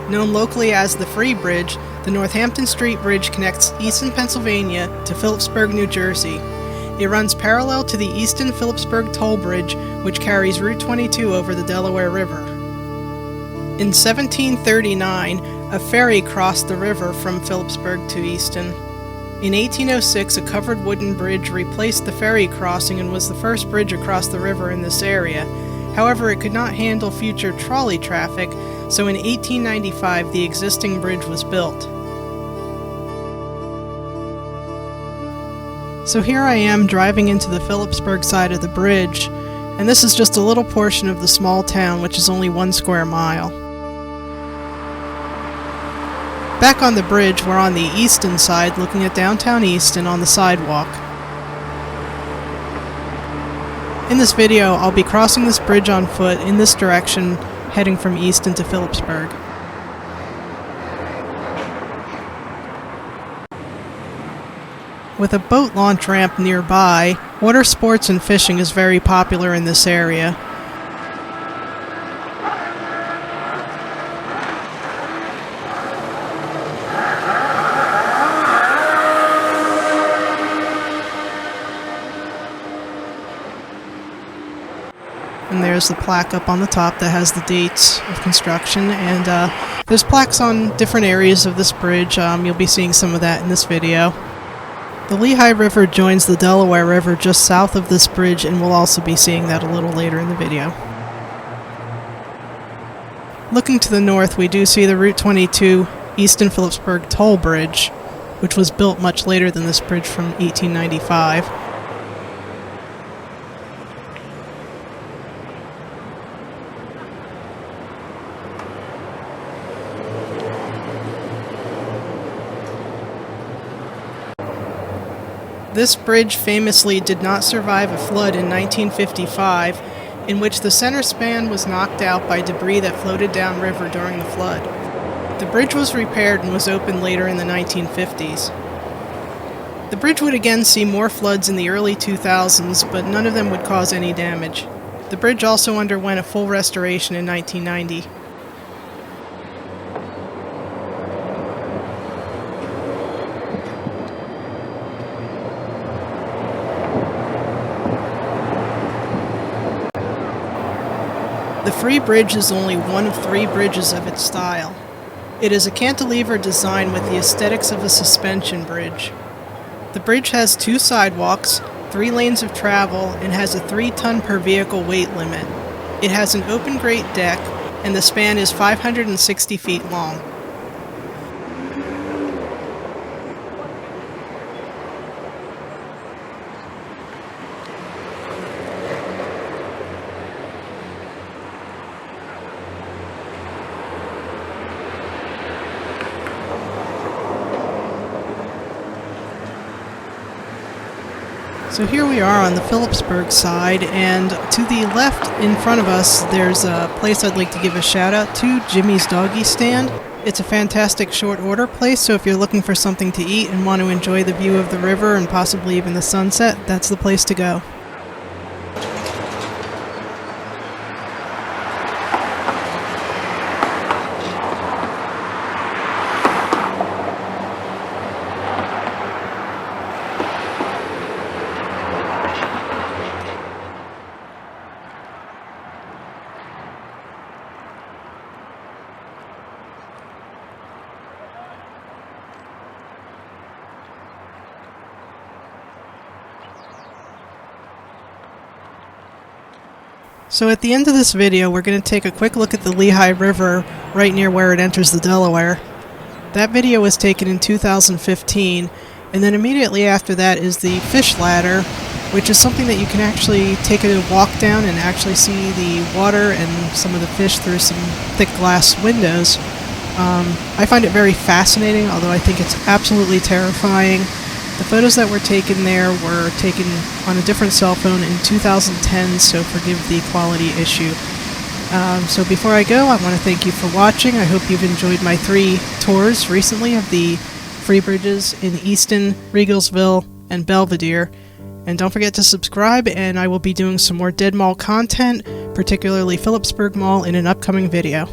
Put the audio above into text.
Known locally as the Free Bridge, the Northampton Street Bridge connects Easton, Pennsylvania to Phillipburg, New Jersey. It runs parallel to the Easton-Phillipburg Toll Bridge, which carries Route 22 over the Delaware River. In 1739, a ferry crossed the river from Phillipburg to Easton. In 1806, a covered wooden bridge replaced the ferry crossing and was the first bridge across the river in this area. However, it could not handle future trolley traffic, so in 1895 the existing bridge was built. So here I am driving into the Phillipburg side of the bridge, and this is just a little portion of the small town, which is only 1 square mile. Back on the bridge, we're on the Easton side, looking at downtown Easton on the sidewalk. In this video, I'll be crossing this bridge on foot in this direction, heading from Easton to Phillipburg. With a boat launch ramp nearby, water sports and fishing is very popular in this area. And there's the plaque up on the top that has the dates of construction, and there's plaques on different areas of this bridge. You'll be seeing some of that in this video. The Lehigh River joins the Delaware River just south of this bridge, and we'll also be seeing that a little later in the video. Looking to the north, we do see the Route 22 Easton-Phillipburg Toll Bridge, which was built much later than this bridge from 1895. This bridge famously did not survive a flood in 1955, in which the center span was knocked out by debris that floated downriver during the flood. The bridge was repaired and was opened later in the 1950s. The bridge would again see more floods in the early 2000s, but none of them would cause any damage. The bridge also underwent a full restoration in 1990. The Free Bridge is only one of 3 bridges of its style. It is a cantilever design with the aesthetics of a suspension bridge. The bridge has 2 sidewalks, 3 lanes of travel, and has a 3-ton per vehicle weight limit. It has an open grate deck, and the span is 560 feet long. So here we are on the Phillipburg side, and to the left in front of us there's a place I'd like to give a shout out to, Jimmy's Doggy Stand. It's a fantastic short order place, so if you're looking for something to eat and want to enjoy the view of the river and possibly even the sunset, that's the place to go. So at the end of this video, we're going to take a quick look at the Lehigh River right near where it enters the Delaware. That video was taken in 2015, and then immediately after that is the fish ladder, which is something that you can actually take a walk down and actually see the water and some of the fish through some thick glass windows. I find it very fascinating, although I think it's absolutely terrifying. The photos that were taken there were taken on a different cell phone in 2010, so forgive the quality issue. So before I go, I want to thank you for watching. I hope you've enjoyed my 3 tours recently of the Free Bridges in Easton, Riegelsville, and Belvedere. And don't forget to subscribe, and I will be doing some more Dead Mall content, particularly Phillipburg Mall, in an upcoming video.